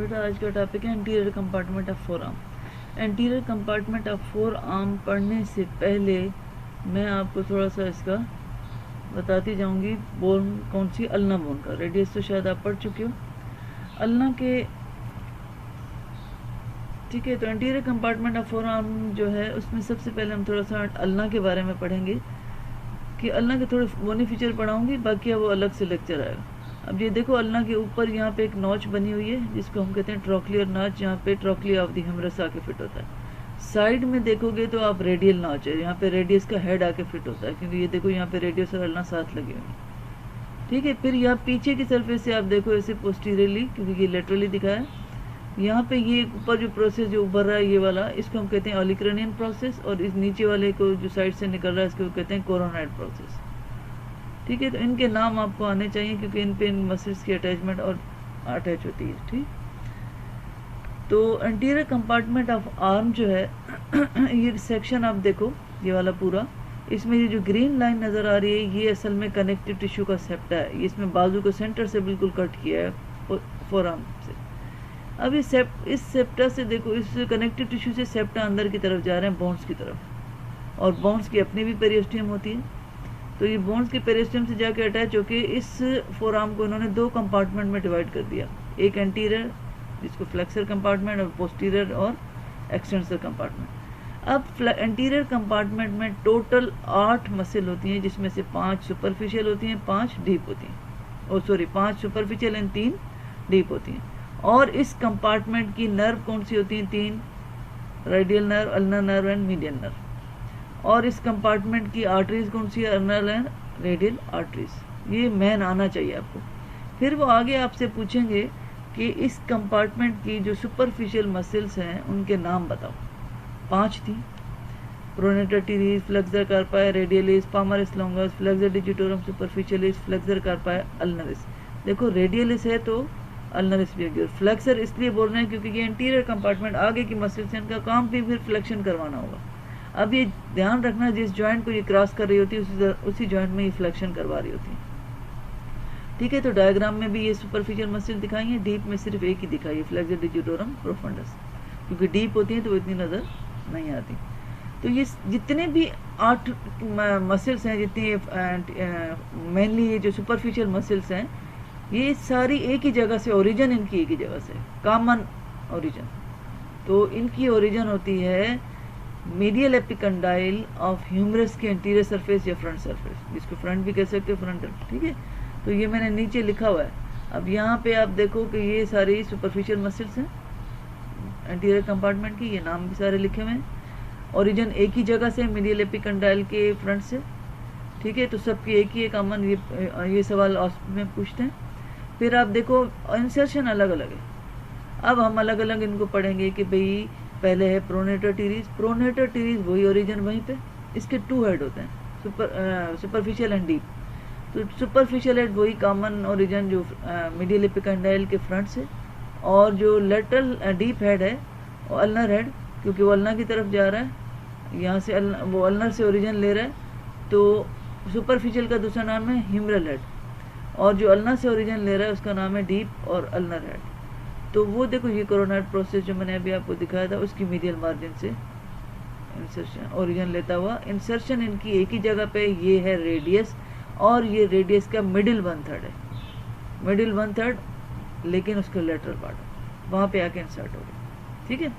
बेटा आज का टॉपिक है anterior compartment of four arm. Anterior compartment of four arm पढ़ने से पहले मैं आपको थोड़ा सा इसका बताती जाऊंगी। बोन कौन सी? अल्ना बोन का रेडियस तो शायद आप पढ़ चुके हो अल्ना के। ठीक है, तो anterior compartment of four arm जो है उसमें सबसे पहले हम थोड़ा सा अल्ना के बारे में पढ़ेंगे कि अल्ना के थोड़े बोनी फीचर पढ़ाऊंगी, बाकी वो अलग से लेक्चर आएगा। अब ये देखो अल्ना के ऊपर यहाँ पे एक नॉच बनी हुई है जिसको हम कहते हैं ट्रोक्लियर नॉच, जहाँ पे ट्रोक्ली ऑफ द ह्यूमरस आके फिट होता है। साइड में देखोगे तो आप रेडियल नॉच है, यहाँ पे रेडियस का हेड आके फिट होता है, क्योंकि ये देखो यहाँ पे रेडियस और अल्ना साथ लगे हुए हैं। ठीक है, फिर यहाँ पीछे की सरफेस से आप देखो ऐसे पोस्टीरियरली, क्योंकि ये लेटरली दिखाया है। यहाँ पे ये ऊपर जो प्रोसेस जो उभर रहा है ये वाला, इसको हम कहते हैं ऑलिक्रनियन प्रोसेस, और इस नीचे वाले को जो साइड से निकल रहा है इसको कहते हैं कोरोनाइड प्रोसेस। ठीक है, तो इनके नाम आपको आने चाहिए क्योंकि इन पे इन मसल्स की अटैचमेंट और अटैच होती है। ठीक, तो एंटीरियर कंपार्टमेंट ऑफ आर्म जो है ये सेक्शन आप देखो, ये वाला पूरा, इसमें ये जो ग्रीन लाइन नज़र आ रही है ये असल में कनेक्टिव टिश्यू का सेप्टा है। ये इसमें बाजू को सेंटर से बिल्कुल कट किया है फोर आर्म से। अब इस सेप्टा से देखो, इस कनेक्टिव टिश्यू से सेप्टा अंदर की तरफ जा रहे हैं बोन्स की तरफ, और बोन्स की अपनी भी पेरियोस्टियम होती है। तो ये बोन्स के पेरियोस्टियम से जाके अटैच होके इस फोर आर्म को इन्होंने दो कंपार्टमेंट में डिवाइड कर दिया, एक एंटीरियर जिसको फ्लेक्सर कंपार्टमेंट और पोस्टीरियर और एक्सटेंसर कंपार्टमेंट। अब एंटीरियर कंपार्टमेंट में टोटल 8 मसल होती हैं, जिसमें से 5 सुपरफिशियल होती हैं, 5 डीप होती हैं, और सॉरी 5 सुपरफिशियल एंड 3 डीप होती हैं। और इस कंपार्टमेंट की नर्व कौन सी होती हैं? 3, radial nerve, ulnar nerve and median nerve. और इस कंपार्टमेंट की आर्टरीज कौन सी है? Ulnar and radial arteries. ये मैन आना चाहिए आपको। फिर वो आगे आपसे पूछेंगे कि इस कंपार्टमेंट की जो सुपरफिशियल मसल्स हैं उनके नाम बताओ। 5 थी, pronator teres, flexor carpi, radialis, palmaris longus, flexor digitorum superficialis, flexor carpi, ulnaris. देखो रेडियलिस है तो अल्नरिस भी होगी, और फ्लेक्सर इसलिए बोल रहे हैं क्योंकि ये इंटीरियर कंपार्टमेंट आगे की मसल्स हैं, इनका काम भी फिर फ्लेक्शन करवाना होगा। अब ये ध्यान रखना, जिस जॉइंट को ये क्रॉस कर रही होती है उसी जॉइंट में ये फ्लेक्शन करवा रही होती है। ठीक है, तो डायग्राम में भी ये सुपरफिशियल मसल दिखाई है, डीप में सिर्फ एक ही दिखाई है, फ्लेक्सर डिजिटोरम प्रोफंडस, क्योंकि डीप होती है तो वो इतनी नज़र नहीं आती। तो ये जितने भी 8 मसल्स हैं, जितनी मेनली ये जो सुपरफिशियल मसल्स हैं, ये सारी एक ही जगह से, ओरिजिन इनकी एक ही जगह से, कॉमन ओरिजिन। तो इनकी ओरिजिन होती है मीडियल एपिकंडाइल ऑफ ह्यूमरस के एंटीरियर सरफेस या फ्रंट सरफेस, जिसको फ्रंट भी कह सकते हो, फ्रंटल। ठीक है, तो ये मैंने नीचे लिखा हुआ है। अब यहाँ पे आप देखो कि ये सारी सुपरफिशियल मसल्स हैं एंटीरियर कंपार्टमेंट की, ये नाम भी सारे लिखे हुए हैं। ओरिजिन एक ही जगह से, मीडियल एपिकंडाइल के फ्रंट से। ठीक है, तो सबकी एक ही है कॉमन। ये सवाल में पूछते हैं। फिर आप देखो इंसर्शन अलग अलग है। अब हम अलग अलग इनको पढ़ेंगे कि भाई पहले है प्रोनेटर टीरीज। प्रोनेटर टीरीज वही ओरिजिन वहीं पे, इसके 2 हेड होते हैं, सुपरफिशियल एंड डीप। तो सुपरफिशियल हेड वही कॉमन ओरिजिन जो मीडियल एपिकंडाइल के फ्रंट से, और जो लेटरल डीप हेड है वो अल्नर हेड, क्योंकि वो अल्नर की तरफ जा रहा है, यहाँ से वो अल्नर से ओरिजिन ले रहा है। तो सुपरफिशियल का दूसरा नाम है ह्यूमरल हेड, और जो अल्नर से ओरिजिन ले रहा है उसका नाम है डीप और अल्नर हेड। तो वो देखो ये कोरोनाइड प्रोसेस जो मैंने अभी आपको दिखाया था, उसकी मीडियल मार्जिन से इंसर्शन ओरिजिन लेता हुआ, इंसर्शन इनकी एक ही जगह पे, ये है रेडियस, और ये रेडियस का मिडिल 1/3 है, मिडिल 1/3, लेकिन उसका लेटरल पार्ट वहाँ पे आके इंसर्ट हो गया। ठीक है,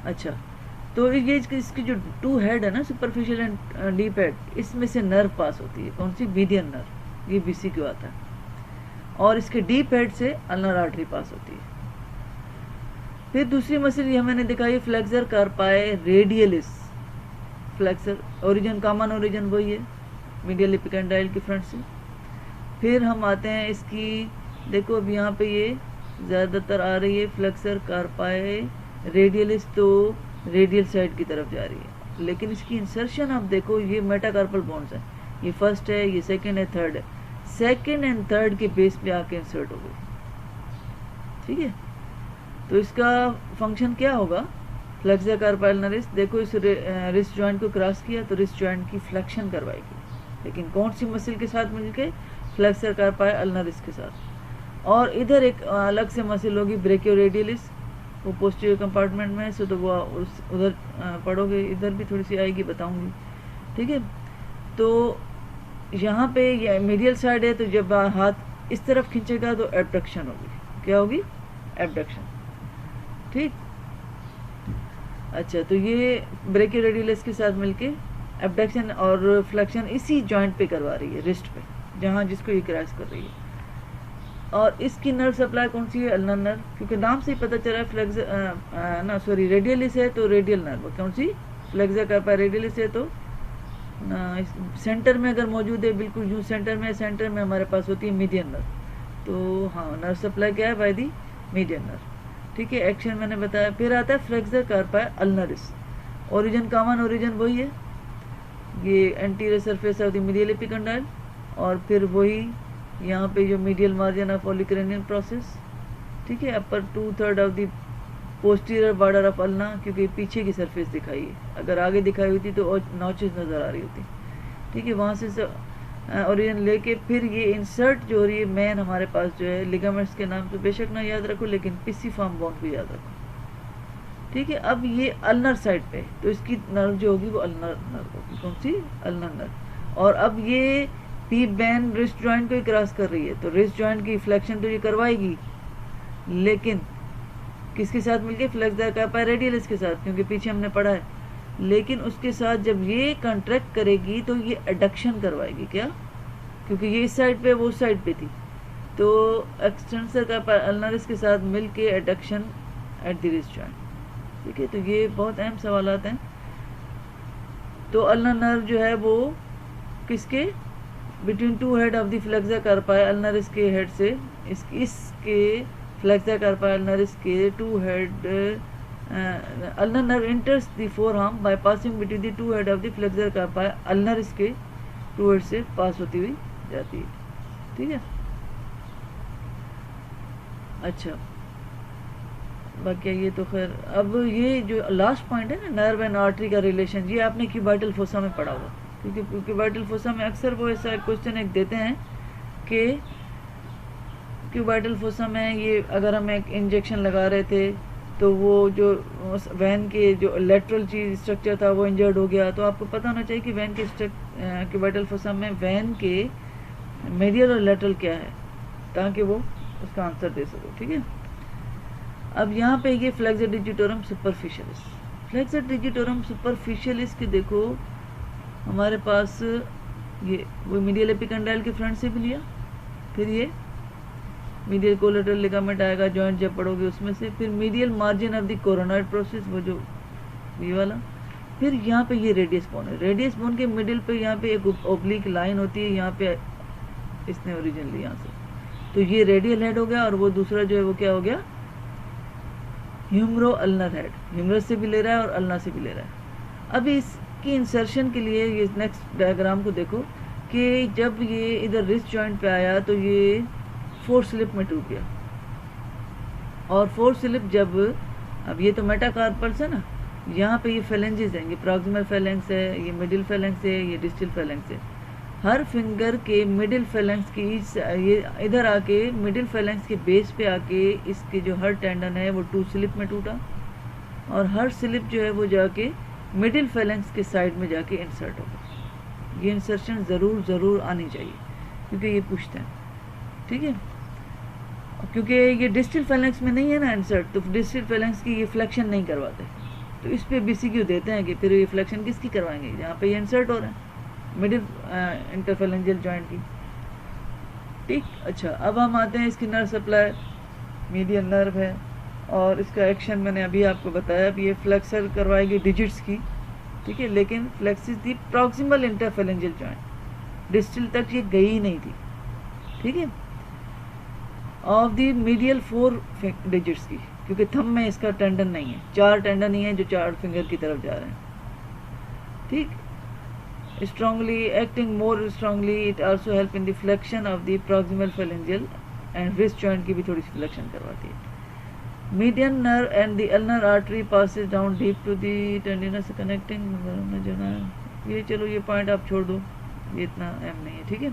अच्छा, तो ये इसकी जो 2 हेड है ना, सुपरफिशियल एंड डीप हेड, इसमें से नर्व पास होती है, कौन सी? मीडियन नर्व, ये बीसी क्यों आता है, और इसके डीप हेड से अल्नर आर्टरी पास होती है। फिर दूसरी मसल ये मैंने दिखाई, flexor carpi radialis. Flexor origin common origin वही है, मीडियल एपिकंडाइल के फ्रंट से। फिर हम आते हैं इसकी, देखो अब यहाँ पे ये ज़्यादातर आ रही है फ्लेक्सर कार्पाई रेडियलिस, तो रेडियल साइड की तरफ जा रही है, लेकिन इसकी इंसर्शन आप देखो, ये मेटाकार्पल बोन्स है, ये फर्स्ट है, ये सेकंड है, थर्ड है, सेकंड एंड थर्ड के बेस पे आके इंसर्ट हो गई। ठीक है, तो इसका फंक्शन क्या होगा? फ्लेक्सर कार्पाई अल्नरिस, देखो इस रिस्ट जॉइंट को क्रॉस किया तो रिस्ट जॉइंट की फ्लेक्शन करवाएगी, लेकिन कौन सी मसल के साथ मिलके? फ्लेक्सर कार्पाई अल्नरिस के साथ। और इधर एक अलग से मसल होगी ब्रेकियोरेडियलिस, वो पोस्टीरियर कंपार्टमेंट में है, सो तो वो उधर पढ़ोगे, इधर भी थोड़ी सी आएगी, बताऊंगी, ठीक है। तो यहाँ पे ये मीडियल साइड है, तो जब हाथ इस तरफ खींचेगा तो एब्डक्शन होगी, क्या होगी, एब्डक्शन, ठीक। अच्छा, तो ये ब्रेकियोरेडियलिस के साथ मिलके एब्डक्शन और फ्लेक्शन इसी जॉइंट पे करवा रही है, रिस्ट पे, जहाँ जिसको ये क्रॉस कर रही है। और इसकी नर्व सप्लाई कौन सी है, अल्नर नर्व, क्योंकि नाम से ही पता चला है फ्लेक्स रेडियलिस है, तो रेडियल नर्व कौन सी, फ्लेक्सा कार्पा रेडियलिस है, तो सेंटर में अगर मौजूद है, बिल्कुल यूँ सेंटर में हमारे पास होती है मीडियन नर्व। तो हाँ, नर्व सप्लाई क्या है, बाय दी मीडियन नर्व, ठीक है। एक्शन मैंने बताया। फिर आता है flexor carpi ulnaris, origin common origin वही है, ये anterior surface of the medial epicondyle, और फिर वही यहाँ पे जो medial margin of olecranon process, ठीक है। Upper 2/3 of the posterior border of ulna, क्योंकि पीछे की सरफेस दिखाई है, अगर आगे दिखाई हुई थी तो नॉचेस नज़र आ रही होती, ठीक है। वहाँ से ओरिजिन लेके फिर ये इंसर्ट जो हो रही है मेन हमारे पास जो है लिगामेंट्स के नाम, तो बेशक ना याद रखो, लेकिन पिसिफॉर्म बोन को याद रखो, ठीक है। अब ये अल्नर साइड पे, तो इसकी नर्व जो होगी वो अल्नर नर्व होगी, कौन सी, अल्नर नर्व। और अब ये पी बैन रिस्ट जॉइंट को ही क्रॉस कर रही है, तो रिस्ट जॉइंट की फ्लेक्शन तो ये करवाएगी, लेकिन किसके साथ मिलके, फ्लेक्सा कार्पा रेडियलिस के साथ, क्योंकि पीछे हमने पढ़ा है। लेकिन उसके साथ जब ये कॉन्ट्रैक्ट करेगी तो ये एडक्शन करवाएगी, क्या, क्योंकि ये इस साइड पे वो उस साइड पे थी, तो एक्सटेंसर कार्पा अल्नरिस के साथ मिलके adduction at the wrist joint, ठीक है। तो ये बहुत अहम सवालात हैं। तो अल्नर नर्व जो है वो किसके, between two head of the flexor carpi ulnaris के हेड से, इसके फ्लेक्सा कार्पा अल्नरिस के two head, ulnar nerve enters the forearm by passing between the two head of the flexor carpi ulnaris के two head से पास होती हुई जाती है, ठीक है। अच्छा, बाकी ये तो खैर, अब ये जो लास्ट पॉइंट है ना, नर्व एंड आर्टरी का रिलेशन, ये आपने क्यूबाइटल फोसा में पढ़ा हुआ, क्योंकि क्यूबाइटल फोसा में अक्सर वो ऐसा क्वेश्चन एक देते हैं कि क्यूबाइटल फोसा में ये अगर हम एक इंजेक्शन लगा रहे थे तो वो जो वैन के जो लेटरल चीज स्ट्रक्चर था वो इंजर्ड हो गया, तो आपको पता होना चाहिए कि वैन के क्यूबाइटल फोसा में वैन के मीडियल और लेटरल क्या है, ताकि वो उसका आंसर दे सको, ठीक है। अब यहाँ पे ये फ्लेक्सा डिजिटोरम सुपरफिशियलिस, फ्लेक्सा डिजिटोरम सुपरफिशियलिस के देखो हमारे पास ये वो मीडियल एपिकंडाइल के फ्रंट से भी लिया, फिर ये मीडियल कोलेटरल लिगामेंट आएगा जॉइंट जब पढ़ोगे उसमें से, फिर medial margin of the coronoid process, वो जो ये वाला, फिर यहाँ पे ये रेडियस बोन है, रेडियस बोन के मिडिल पे यहाँ पे एक ओब्लिक लाइन होती है, यहाँ पे इसने ओरिजिन लिया यहाँ से, तो ये रेडियल हेड हो गया, और वो दूसरा जो है वो क्या हो गया, ह्यूमरो अल्नर हेड, ह्यूमरस से भी ले रहा है और अल्नर से भी ले रहा है। अब इसकी इंसर्शन के लिए ये नेक्स्ट डायग्राम को देखो कि जब ये इधर रिस्ट जॉइंट पे आया तो ये फोर्थ स्लिप में टूट गया, और फोर्थ स्लिप जब, अब ये तो मेटाकार्पल्स है ना, यहाँ पे ये फेलेंजेस हैं, ये प्रॉक्सिमल फेलेंक्स है, ये मिडिल फेलेंक्स है, ये डिस्टल फेलेंक्स है। हर फिंगर के मिडिल फेलेंक्स की ये इधर आके मिडिल फेलेंक्स के बेस पे आके इसके जो हर टेंडन है वो टू स्लिप में टूटा, और हर स्लिप जो है वो जाके मिडिल फेलेंक्स के साइड में जाके इंसर्ट होगा। ये इंसर्शन ज़रूर आनी चाहिए, क्योंकि ये पूछते हैं, ठीक है। क्योंकि ये डिस्टल फेलेंक्स में नहीं है ना इंसर्ट, तो डिस्टल फेलेंक्स की ये फ्लेक्शन नहीं करवाते, तो इस पे BCQ देते हैं कि फिर ये फ्लेक्शन किसकी करवाएंगे, जहाँ पे ये इंसर्ट हो रहा है मिडिल इंटरफेलेंजियल जॉइंट की, ठीक। अच्छा, अब हम आते हैं इसकी नर्व सप्लाई, मीडियल नर्व है, और इसका एक्शन मैंने अभी आपको बताया, अब ये फ्लेक्सर करवाएगी डिजिट्स की, ठीक है, लेकिन फ्लेक्सिस दी प्रॉक्सिमल इंटरफेलेंजियल जॉइंट, डिस्टल तक ये गई ही नहीं थी, ठीक है, ऑफ दी मीडियल 4 डिजिट्स की, क्योंकि थंब में इसका टेंडन नहीं है, 4 टेंडन ही है जो 4 फिंगर की तरफ जा रहे हैं, ठीक। strongly acting more strongly it also help in the flexion of the proximal phalangeal and wrist joint की भी थोड़ी सी flexion करवाती है। median nerve and the ulnar artery passes down deep to the tendinous connecting, जो ना ये, चलो ये पॉइंट आप छोड़ दो, ये इतना अहम नहीं है, ठीक है।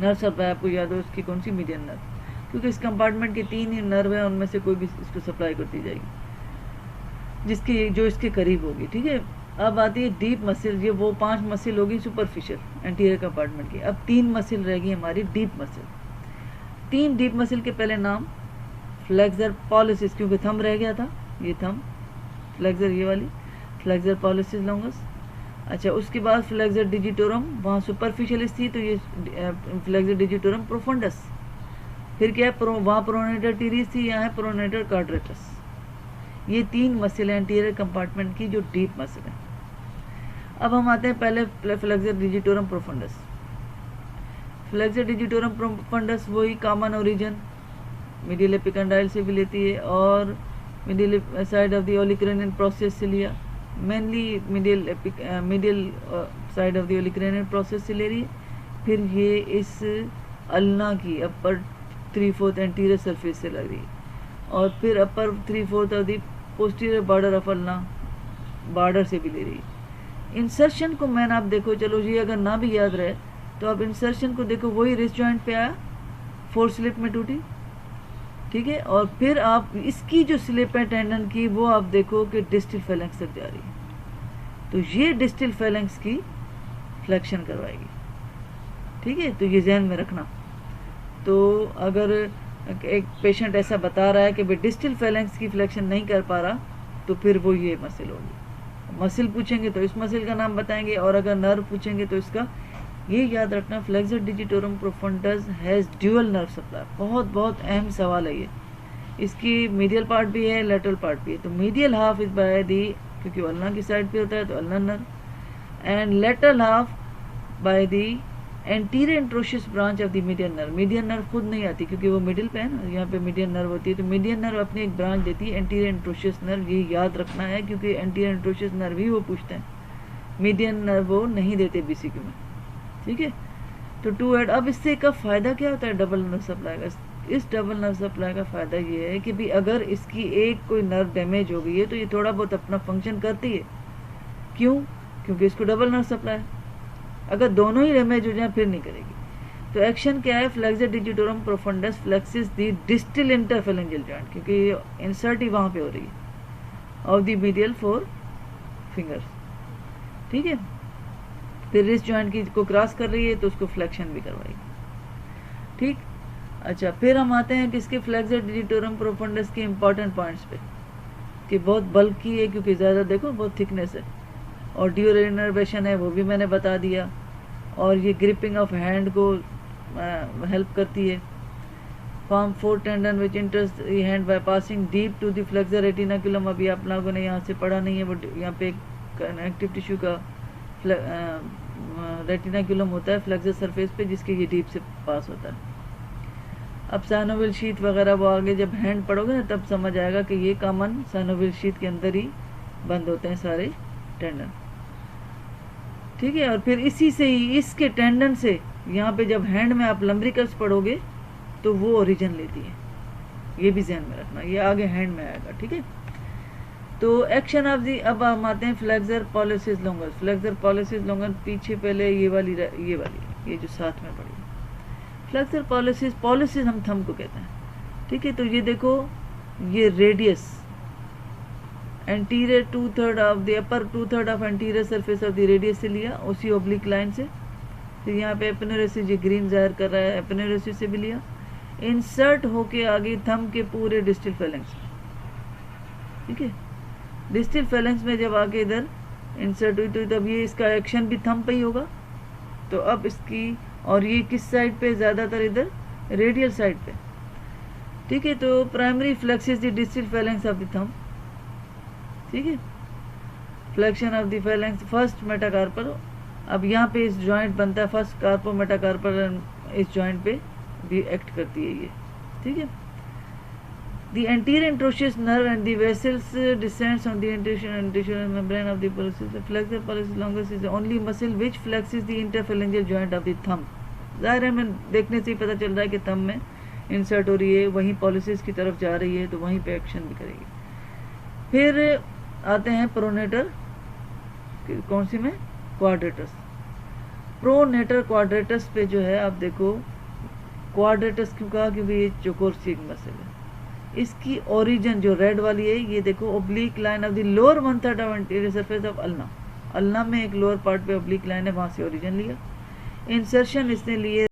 नर्व सब आपको याद हो, उसकी कौन सी मीडियन नर्व, क्योंकि इस कंपार्टमेंट के 3 ही नर्व है, उनमें से कोई भी इसको सप्लाई करती जाएगी जिसकी जो इसके करीब होगी। ठीक है, अब आती है डीप मसल। ये वो 5 मसल होगी सुपरफिशियल एंटीरियर कंपार्टमेंट की। अब 3 मसल रहेगी हमारी डीप मसल। 3 डीप मसल के पहले नाम फ्लेक्सर पॉलिसिस, क्योंकि थंब रह गया था, ये थंब फ्लेक्सर, ये वाली फ्लेक्सर पॉलिसिस लॉन्गस। अच्छा, उसके बाद फ्लेक्सर डिजिटोरम, वहाँ सुपरफिशियलिस थी तो ये फ्लेक्सर डिजिटोरम प्रोफंडस। फिर क्या है, वहाँ प्रोनेटर टीरिस थी, यहाँ है प्रोनेटर कार्डरेटस। ये 3 मसल है एंटीरियर कंपार्टमेंट की जो डीप मसल है। अब हम आते हैं पहले flexor digitorum profundus. Flexor digitorum profundus वही कॉमन ओरिजिन मीडियल एपिकंडाइल से भी लेती है और middle side of the olecranon process से लिया, mainly medial side of the olecranon process से ले रही है। फिर ये इस अल्ना की अपर 3/4 एंटीरियर सरफेस से लग रही है और फिर अपर 3/4 of the posterior border of ulna border से भी ले रही है। इंसर्शन को मैन आप देखो, चलो ये अगर ना भी याद रहे तो आप इंसर्शन को देखो, वही रिस्ट जॉइंट पे आया, 4 स्लिप में टूटी। ठीक है, और फिर आप इसकी जो स्लिप है टेंडन की, वो आप देखो कि डिस्टल फेलेंक्स तक जा रही है, तो ये डिस्टल फेलेंक्स की फ्लेक्शन करवाएगी। ठीक है, तो ये ध्यान में रखना। तो अगर एक पेशेंट ऐसा बता रहा है कि भाई डिस्टल फेलेंक्स की फ्लेक्शन नहीं कर पा रहा, तो फिर वो ये मसल होगी। मसल पूछेंगे तो इस मसल का नाम बताएंगे, और अगर नर्व पूछेंगे तो इसका। ये याद रखना, flexor digitorum profundis has dual nerve supply. बहुत अहम सवाल है ये। इसकी मीडियल पार्ट भी है, लेटरल पार्ट भी है। तो medial half is by the, क्योंकि अल्ना की साइड पे होता है तो ulna nerve, and lateral half by the anterior interosseous branch of the median nerve. Median nerve खुद नहीं आती क्योंकि वो मिडिल पे है ना, यहाँ पे मीडियन नर्व होती है, तो मीडियन नर्व अपनी एक ब्रांच देती है एंटीरियर इंट्रोशियस नर्व। ये याद रखना है क्योंकि एंटीरियर इंट्रोशियस नर्व ही वो पूछते हैं, मीडियन नर्व वो नहीं देते बीसीक्यू में। ठीक है, तो टू एड। अब इससे का फ़ायदा क्या होता है डबल नर्व सप्लाई का? इस डबल नर्व सप्लाई का फ़ायदा ये है कि भी अगर इसकी एक कोई नर्व डैमेज हो गई है तो ये थोड़ा बहुत अपना फंक्शन करती है। क्यों? क्योंकि इसको डबल नर्व सप्लाई। अगर दोनों ही डैमेज हो जाए फिर नहीं करेगी। तो एक्शन क्या है? फ्लेक्सर डिजिटोरम प्रोफंडस फ्लेक्सिस दी डिस्टल इंटरफेरेंजियल जॉइंट, क्योंकि इंसर्ट ही वहाँ पे हो रही है, ऑफ दी मीडियल 4 फिंगर्स। ठीक है, फिर रिस्ट जॉइंट की को क्रॉस कर रही है तो उसको फ्लेक्शन भी करवाएगी। ठीक, अच्छा, फिर हम आते हैं कि इसके फ्लेक्सर डिजिटोरम प्रोफंडस के इंपॉर्टेंट पॉइंट्स पे, कि बहुत बल्कि है क्योंकि ज़्यादा देखो बहुत थिकनेस है, और ड्यूअल इनर्वेशन है वो भी मैंने बता दिया, और ये ग्रिपिंग ऑफ हैंड को हेल्प करती है। Form 4 tendon which enters the hand by passing deep to the flexor retinaculum. अभी आप लोगों ने यहाँ से पढ़ा नहीं है, बट यहाँ पे कनेक्टिव टिश्यू का रेटिनाकुलम होता है फ्लेक्सर सरफेस पे, जिसके ये डीप से पास होता है। अब साइनोवियल शीथ वगैरह वो आगे जब हैंड पढ़ोगे ना तब समझ आएगा कि ये कॉमन साइनोवियल शीथ के अंदर ही बंद होते हैं सारे टेंडन। ठीक है, और फिर इसी से ही इसके टेंडन से यहाँ पे जब हैंड में आप लंब्रिकल्स पढ़ोगे तो वो ओरिजिन लेती है, ये भी ध्यान में रखना, ये आगे हैंड में आएगा। ठीक है, तो एक्शन ऑफ दी। अब हम आते हैं flexor pollicis longus. Flexor pollicis longus पीछे पहले ये वाली ये जो साथ में पड़ी फ्लेक्सर पॉलिसिस हम थंब को कहते हैं। ठीक है, तो ये देखो, ये radius anterior 2/3 of the upper 2/3 of anterior surface of the radius से लिया, उसी ओब्लिक लाइन से। फिर यहाँ पे एपिनेरेसिस, ये ग्रीन जाहिर कर रहा है, एपिनेरेसिस से भी लिया, इंसर्ट होके आगे थंब के पूरे डिस्टल फेलेंक्स। ठीक है, डिस्टल फेलेंक्स में जब आके इधर इंसर्ट हुई तो तब ये इसका एक्शन भी थंब पे ही होगा। तो अब इसकी, और ये किस साइड पे? ज़्यादातर इधर रेडियल साइड पे। ठीक है, तो primary flexes the distal phalanx of the thumb. ठीक है, flexion of the phalanx first metacarpal. अब यहाँ पे इस जॉइंट बनता है फर्स्ट कार्पो मेटाकार्पल, इस जॉइंट पे भी एक्ट करती है ये। ठीक है, the anterior interosseous nerve and the vessels descends on the anterior membrane of the pollicis. The flexor pollicis longus is the only muscle which flexes the interphalangeal joint of the thumb. ज़ाहिर है, मैं देखने से ही पता चल रहा है कि थंब में इंसर्ट हो रही है, वहीं पॉलिसिस की तरफ जा रही है, तो वहीं पे एक्शन भी करेगी। फिर आते हैं प्रोनेटर, कौन सी में? क्वाड्रेटस। प्रोनेटर क्वाड्रेटस पे जो है आप देखो, क्वाड्रेटस क्यों कहा? क्योंकि ये चौकोर शेप मसल है। इसकी ओरिजिन जो रेड वाली है, ये देखो oblique line of the lower 1/3 of anterior surface of ulna. Ulna में एक लोअर पार्ट पे ओब्लिक लाइन है, वहां से ओरिजिन लिया। इंसर्शन इसने लिए